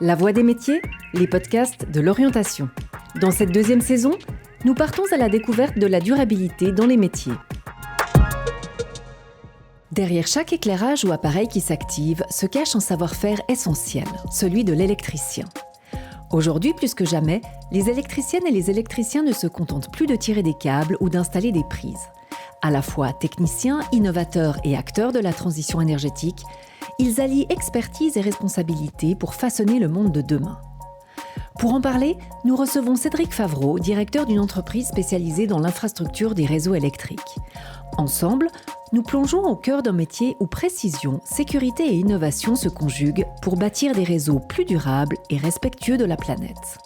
La Voix des métiers, les podcasts de l'orientation. Dans cette deuxième saison, nous partons à la découverte de la durabilité dans les métiers. Derrière chaque éclairage ou appareil qui s'active se cache un savoir-faire essentiel, celui de l'électricien. Aujourd'hui, plus que jamais, les électriciennes et les électriciens ne se contentent plus de tirer des câbles ou d'installer des prises. À la fois techniciens, innovateurs et acteurs de la transition énergétique, ils allient expertise et responsabilité pour façonner le monde de demain. Pour en parler, nous recevons Cédric Favreau, directeur d'une entreprise spécialisée dans l'infrastructure des réseaux électriques. Ensemble, nous plongeons au cœur d'un métier où précision, sécurité et innovation se conjuguent pour bâtir des réseaux plus durables et respectueux de la planète.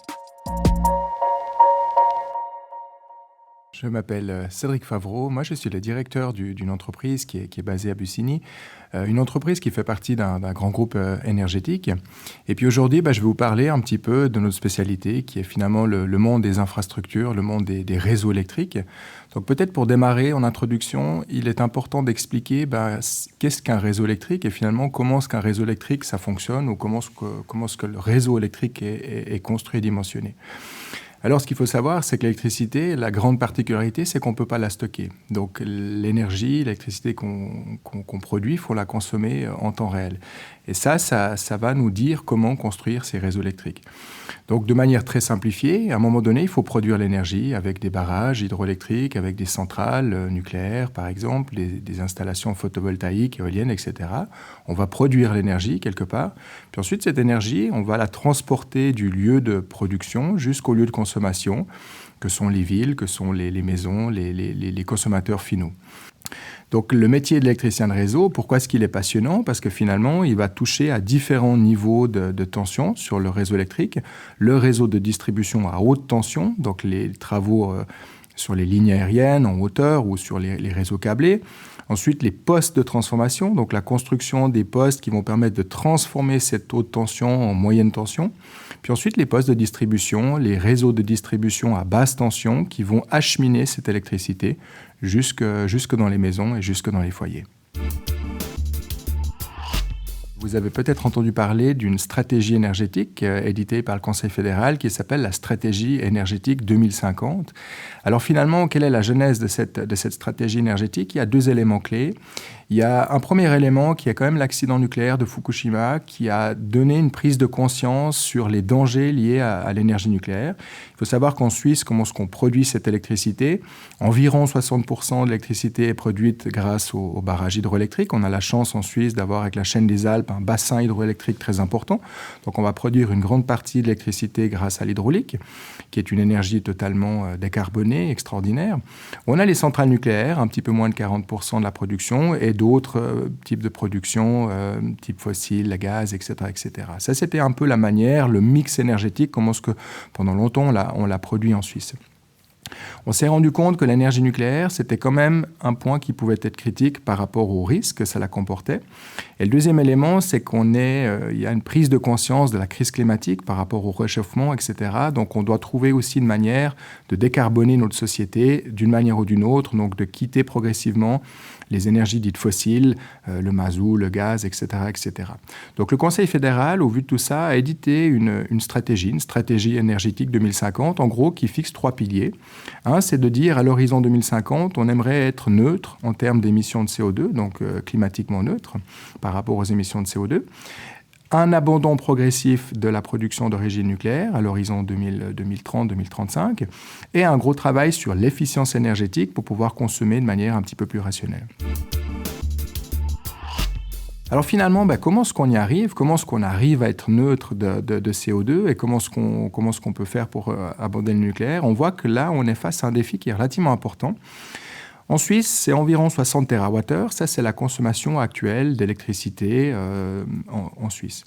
Je m'appelle Cédric Favreau. Moi, je suis le directeur d'une entreprise qui est basée à Bussigny, une entreprise qui fait partie d'un grand groupe énergétique. Et puis aujourd'hui, je vais vous parler un petit peu de notre spécialité, qui est finalement le monde des infrastructures, le monde des réseaux électriques. Donc peut-être pour démarrer en introduction, il est important d'expliquer qu'est-ce qu'un réseau électrique et finalement comment est-ce qu'un réseau électrique ça fonctionne ou comment est-ce que le réseau électrique est construit et dimensionné. Alors, ce qu'il faut savoir, c'est que l'électricité, la grande particularité, c'est qu'on ne peut pas la stocker. Donc, l'électricité qu'on produit, il faut la consommer en temps réel. Et ça va nous dire comment construire ces réseaux électriques. Donc, de manière très simplifiée, à un moment donné, il faut produire l'énergie avec des barrages hydroélectriques, avec des centrales nucléaires, par exemple, des installations photovoltaïques, éoliennes, etc. On va produire l'énergie quelque part. Puis ensuite, cette énergie, on va la transporter du lieu de production jusqu'au lieu de consommation, que sont les villes, que sont les maisons, les consommateurs finaux. Donc le métier de l'électricien de réseau, pourquoi est-ce qu'il est passionnant ? Parce que finalement, il va toucher à différents niveaux de tension sur le réseau électrique. Le réseau de distribution à haute tension, donc les travaux sur les lignes aériennes en hauteur ou sur les réseaux câblés. Ensuite, les postes de transformation, donc la construction des postes qui vont permettre de transformer cette haute tension en moyenne tension. Puis ensuite, les postes de distribution, les réseaux de distribution à basse tension qui vont acheminer cette électricité jusque dans les maisons et jusque dans les foyers. Vous avez peut-être entendu parler d'une stratégie énergétique éditée par le Conseil fédéral qui s'appelle la stratégie énergétique 2050. Alors finalement, quelle est la genèse de cette stratégie énergétique ? Il y a deux éléments clés. Il y a un premier élément qui est quand même l'accident nucléaire de Fukushima qui a donné une prise de conscience sur les dangers liés à l'énergie nucléaire. Il faut savoir qu'en Suisse, comment est-ce qu'on produit cette électricité ? Environ 60% de l'électricité est produite grâce aux barrages hydroélectriques. On a la chance en Suisse d'avoir avec la chaîne des Alpes un bassin hydroélectrique très important. Donc on va produire une grande partie de l'électricité grâce à l'hydraulique, qui est une énergie totalement décarbonée, extraordinaire. On a les centrales nucléaires, un petit peu moins de 40% de la production, et d'autres types de production, type fossile, le gaz, etc., etc. Ça, c'était un peu la manière, le mix énergétique, comment est-ce que pendant longtemps on l'a produit en Suisse. On s'est rendu compte que l'énergie nucléaire, c'était quand même un point qui pouvait être critique par rapport aux risques que ça la comportait. Et le deuxième élément, c'est il y a une prise de conscience de la crise climatique par rapport au réchauffement, etc. Donc on doit trouver aussi une manière de décarboner notre société d'une manière ou d'une autre, donc de quitter progressivement les énergies dites fossiles, le mazout, le gaz, etc., etc. Donc le Conseil fédéral, au vu de tout ça, a édité une stratégie énergétique 2050, en gros, qui fixe 3 piliers. Un, c'est de dire à l'horizon 2050, on aimerait être neutre en termes d'émissions de CO2, donc climatiquement neutre par rapport aux émissions de CO2. Un abandon progressif de la production d'origine nucléaire à l'horizon 2030-2035 et un gros travail sur l'efficience énergétique pour pouvoir consommer de manière un petit peu plus rationnelle. Alors finalement, comment est-ce qu'on y arrive ? Comment est-ce qu'on arrive à être neutre de CO2 et comment est-ce qu'on peut faire pour abandonner le nucléaire ? On voit que là, on est face à un défi qui est relativement important. En Suisse, c'est environ 60 TWh. Ça, c'est la consommation actuelle d'électricité en Suisse.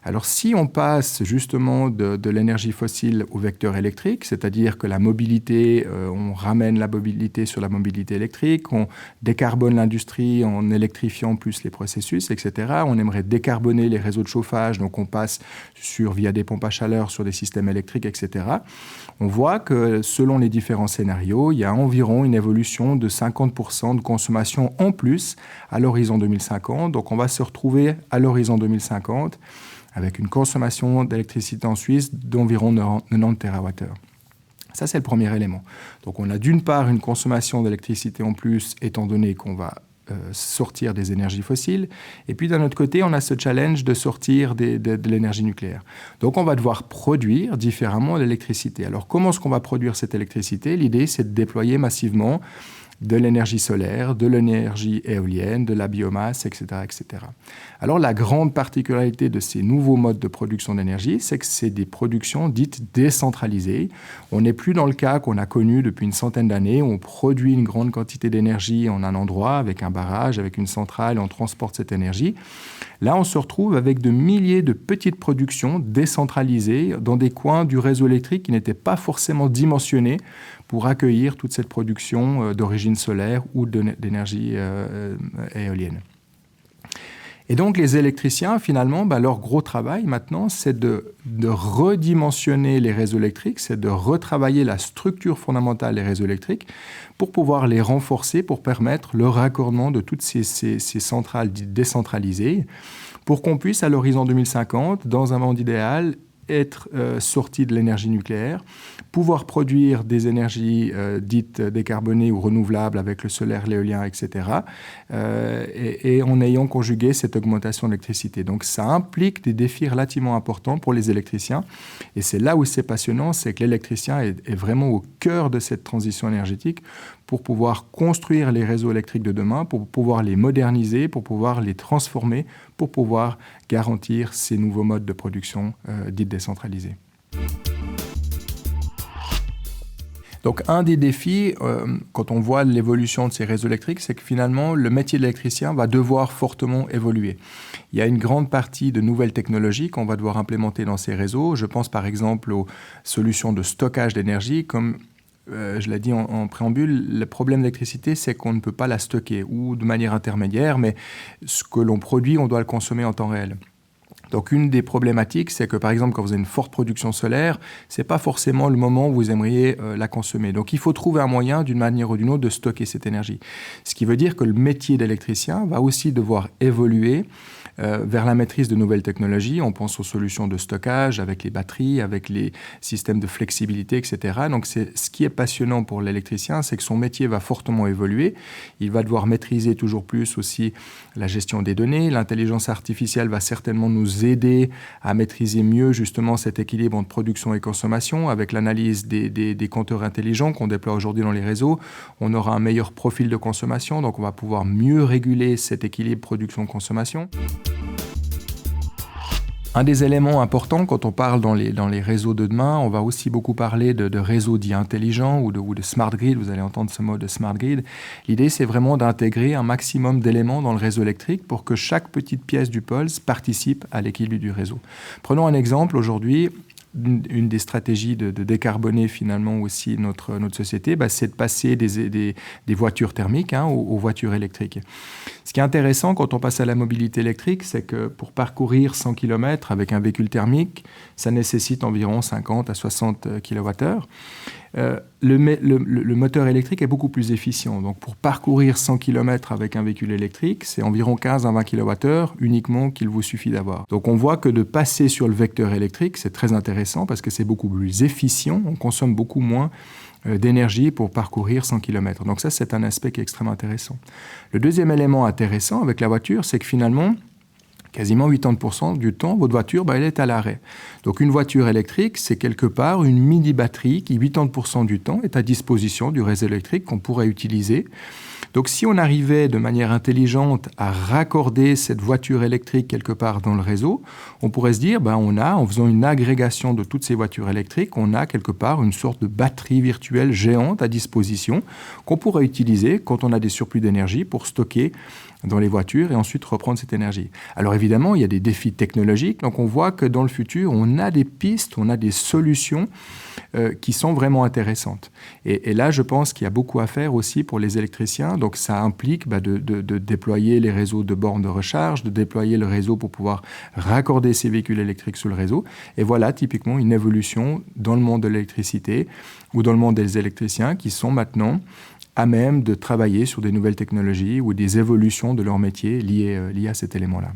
Alors, si on passe justement de l'énergie fossile au vecteur électrique, c'est-à-dire que la mobilité, on ramène la mobilité sur la mobilité électrique, on décarbone l'industrie en électrifiant plus les processus, etc. On aimerait décarboner les réseaux de chauffage, donc on passe via des pompes à chaleur sur des systèmes électriques, etc. On voit que selon les différents scénarios, il y a environ une évolution de 50% de consommation en plus à l'horizon 2050. Donc on va se retrouver à l'horizon 2050 avec une consommation d'électricité en Suisse d'environ 90 TWh. Ça, c'est le premier élément. Donc on a d'une part une consommation d'électricité en plus, étant donné qu'on va sortir des énergies fossiles. Et puis d'un autre côté, on a ce challenge de sortir de l'énergie nucléaire. Donc on va devoir produire différemment l'électricité. Alors comment est-ce qu'on va produire cette électricité? L'idée, c'est de déployer massivement de l'énergie solaire, de l'énergie éolienne, de la biomasse, etc., etc. Alors la grande particularité de ces nouveaux modes de production d'énergie, c'est que c'est des productions dites décentralisées. On n'est plus dans le cas qu'on a connu depuis une centaine d'années, où on produit une grande quantité d'énergie en un endroit, avec un barrage, avec une centrale, et on transporte cette énergie. Là, on se retrouve avec de milliers de petites productions décentralisées dans des coins du réseau électrique qui n'étaient pas forcément dimensionnés pour accueillir toute cette production d'origine solaire ou d'énergie éolienne. Et donc les électriciens, finalement, leur gros travail maintenant, c'est de redimensionner les réseaux électriques, c'est de retravailler la structure fondamentale des réseaux électriques pour pouvoir les renforcer, pour permettre le raccordement de toutes ces centrales décentralisées, pour qu'on puisse, à l'horizon 2050, dans un monde idéal, être sorti de l'énergie nucléaire, pouvoir produire des énergies dites décarbonées ou renouvelables avec le solaire, l'éolien, etc., et en ayant conjugué cette augmentation d'électricité. Donc ça implique des défis relativement importants pour les électriciens, et c'est là où c'est passionnant, c'est que l'électricien est vraiment au cœur de cette transition énergétique pour pouvoir construire les réseaux électriques de demain, pour pouvoir les moderniser, pour pouvoir les transformer, pour pouvoir garantir ces nouveaux modes de production dits décentralisés. Donc un des défis, quand on voit l'évolution de ces réseaux électriques, c'est que finalement, le métier d'électricien va devoir fortement évoluer. Il y a une grande partie de nouvelles technologies qu'on va devoir implémenter dans ces réseaux. Je pense par exemple aux solutions de stockage d'énergie, comme je l'ai dit en préambule, le problème de l'électricité, c'est qu'on ne peut pas la stocker ou de manière intermédiaire, mais ce que l'on produit, on doit le consommer en temps réel. Donc une des problématiques, c'est que par exemple, quand vous avez une forte production solaire, ce n'est pas forcément le moment où vous aimeriez la consommer. Donc il faut trouver un moyen, d'une manière ou d'une autre, de stocker cette énergie. Ce qui veut dire que le métier d'électricien va aussi devoir évoluer vers la maîtrise de nouvelles technologies. On pense aux solutions de stockage avec les batteries, avec les systèmes de flexibilité, etc. Donc ce qui est passionnant pour l'électricien, c'est que son métier va fortement évoluer. Il va devoir maîtriser toujours plus aussi la gestion des données. L'intelligence artificielle va certainement nous aider à maîtriser mieux justement cet équilibre entre production et consommation. Avec l'analyse des compteurs intelligents qu'on déploie aujourd'hui dans les réseaux, on aura un meilleur profil de consommation, donc on va pouvoir mieux réguler cet équilibre production-consommation. Un des éléments importants quand on parle dans les réseaux de demain, on va aussi beaucoup parler de réseaux dits intelligents ou de smart grid. Vous allez entendre ce mot de smart grid. L'idée, c'est vraiment d'intégrer un maximum d'éléments dans le réseau électrique pour que chaque petite pièce du puzzle participe à l'équilibre du réseau. Prenons un exemple. Aujourd'hui, une des stratégies de décarboner finalement aussi notre société, c'est de passer des voitures thermiques aux voitures électriques. Ce qui est intéressant quand on passe à la mobilité électrique, c'est que pour parcourir 100 km avec un véhicule thermique, ça nécessite environ 50 à 60 kWh. Le moteur électrique est beaucoup plus efficient. Donc pour parcourir 100 km avec un véhicule électrique, c'est environ 15 à 20 kWh uniquement qu'il vous suffit d'avoir. Donc on voit que de passer sur le vecteur électrique, c'est très intéressant parce que c'est beaucoup plus efficient, on consomme beaucoup moins d'énergie pour parcourir 100 km. Donc ça, c'est un aspect qui est extrêmement intéressant. Le deuxième élément intéressant avec la voiture, c'est que finalement, quasiment 80% du temps, votre voiture, elle est à l'arrêt. Donc une voiture électrique, c'est quelque part une mini-batterie qui, 80% du temps, est à disposition du réseau électrique qu'on pourrait utiliser. Donc si on arrivait de manière intelligente à raccorder cette voiture électrique quelque part dans le réseau, on pourrait se dire, en faisant une agrégation de toutes ces voitures électriques, on a quelque part une sorte de batterie virtuelle géante à disposition qu'on pourrait utiliser quand on a des surplus d'énergie pour stocker dans les voitures et ensuite reprendre cette énergie. Alors évidemment, il y a des défis technologiques. Donc on voit que dans le futur, on a des pistes, on a des solutions qui sont vraiment intéressantes. Et là, je pense qu'il y a beaucoup à faire aussi pour les électriciens. Donc ça implique de déployer les réseaux de bornes de recharge, de déployer le réseau pour pouvoir raccorder ces véhicules électriques sur le réseau. Et voilà typiquement une évolution dans le monde de l'électricité ou dans le monde des électriciens qui sont maintenant à même de travailler sur des nouvelles technologies ou des évolutions de leur métier liées à cet élément-là.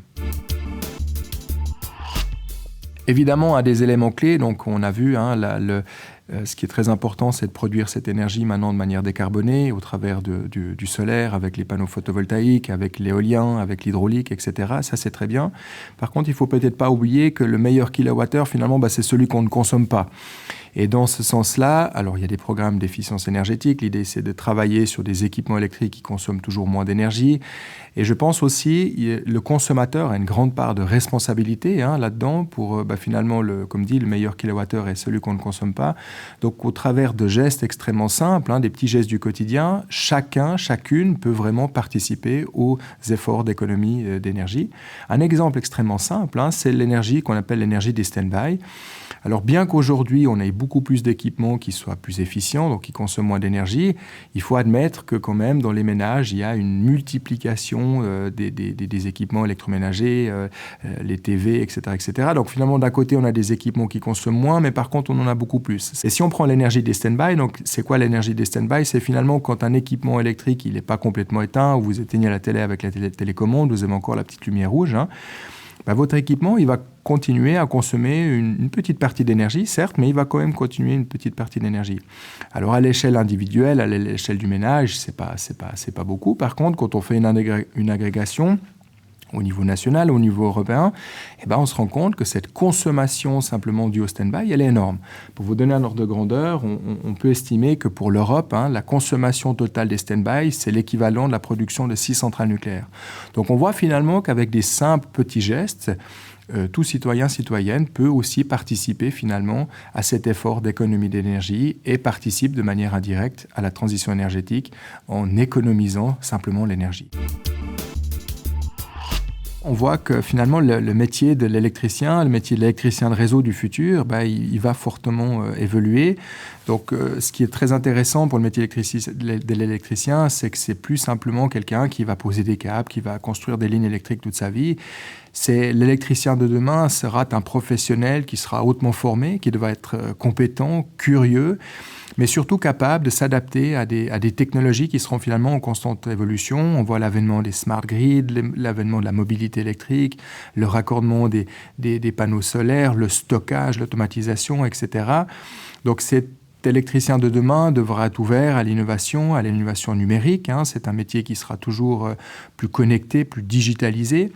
Évidemment, un des éléments clés, donc on a vu, ce qui est très important, c'est de produire cette énergie maintenant de manière décarbonée au travers du solaire, avec les panneaux photovoltaïques, avec l'éolien, avec l'hydraulique, etc. Ça, c'est très bien. Par contre, il ne faut peut-être pas oublier que le meilleur kilowattheure, finalement, c'est celui qu'on ne consomme pas. Et dans ce sens-là, alors il y a des programmes d'efficience énergétique. L'idée, c'est de travailler sur des équipements électriques qui consomment toujours moins d'énergie. Et je pense aussi que le consommateur a une grande part de responsabilité là-dedans pour finalement, comme dit, le meilleur kilowattheure est celui qu'on ne consomme pas. Donc au travers de gestes extrêmement simples, des petits gestes du quotidien, chacune peut vraiment participer aux efforts d'économie d'énergie. Un exemple extrêmement simple, c'est l'énergie qu'on appelle l'énergie des stand-by. Alors bien qu'aujourd'hui on ait beaucoup plus d'équipements qui soient plus efficients, donc qui consomment moins d'énergie, il faut admettre que quand même dans les ménages il y a une multiplication des équipements électroménagers, les TV, etc., etc. Donc finalement d'un côté on a des équipements qui consomment moins, mais par contre on en a beaucoup plus. Et si on prend l'énergie des stand-by, donc c'est quoi l'énergie des stand-by? C'est finalement quand un équipement électrique il n'est pas complètement éteint, ou vous éteignez la télé avec la télécommande, vous avez encore la petite lumière rouge, votre équipement, il va continuer à consommer une petite partie d'énergie, certes, mais il va quand même continuer une petite partie d'énergie. Alors à l'échelle individuelle, à l'échelle du ménage, c'est pas beaucoup. Par contre, quand on fait une agrégation au niveau national, au niveau européen, on se rend compte que cette consommation simplement due au stand-by, elle est énorme. Pour vous donner un ordre de grandeur, on peut estimer que pour l'Europe, la consommation totale des stand-by, c'est l'équivalent de la production de 6 centrales nucléaires. Donc on voit finalement qu'avec des simples petits gestes, tout citoyen, citoyenne peut aussi participer finalement à cet effort d'économie d'énergie et participe de manière indirecte à la transition énergétique en économisant simplement l'énergie. On voit que finalement le métier de l'électricien, le métier de l'électricien de réseau du futur, il va fortement évoluer. Donc ce qui est très intéressant pour le métier de l'électricien, c'est que c'est plus simplement quelqu'un qui va poser des câbles, qui va construire des lignes électriques toute sa vie. C'est l'électricien de demain sera un professionnel qui sera hautement formé, qui devra être compétent, curieux, mais surtout capable de s'adapter à des technologies qui seront finalement en constante évolution. On voit l'avènement des smart grids, l'avènement de la mobilité électrique, le raccordement des panneaux solaires, le stockage, l'automatisation, etc. Donc cet électricien de demain devra être ouvert à l'innovation numérique. C'est un métier qui sera toujours plus connecté, plus digitalisé.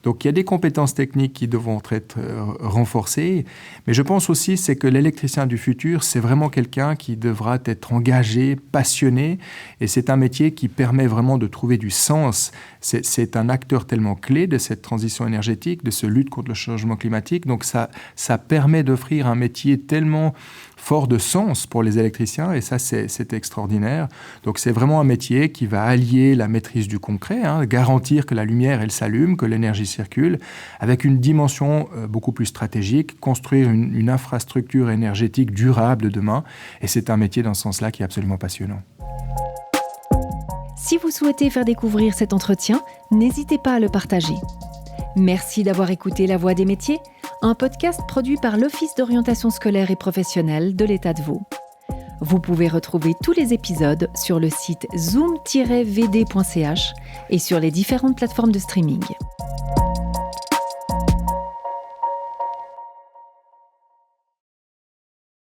Donc il y a des compétences techniques qui devront être renforcées. Mais je pense aussi que l'électricien du futur, c'est vraiment quelqu'un qui devra être engagé, passionné. Et c'est un métier qui permet vraiment de trouver du sens. C'est un acteur tellement clé de cette transition énergétique, de cette lutte contre le changement climatique. Donc ça permet d'offrir un métier tellement fort de sens pour les électriciens, et ça, c'est extraordinaire. Donc, c'est vraiment un métier qui va allier la maîtrise du concret, garantir que la lumière, elle s'allume, que l'énergie circule, avec une dimension beaucoup plus stratégique, construire une infrastructure énergétique durable de demain, et c'est un métier dans ce sens-là qui est absolument passionnant. Si vous souhaitez faire découvrir cet entretien, n'hésitez pas à le partager. Merci d'avoir écouté La Voix des métiers, un podcast produit par l'Office d'orientation scolaire et professionnelle de l'État de Vaud. Vous pouvez retrouver tous les épisodes sur le site zoom-vd.ch et sur les différentes plateformes de streaming.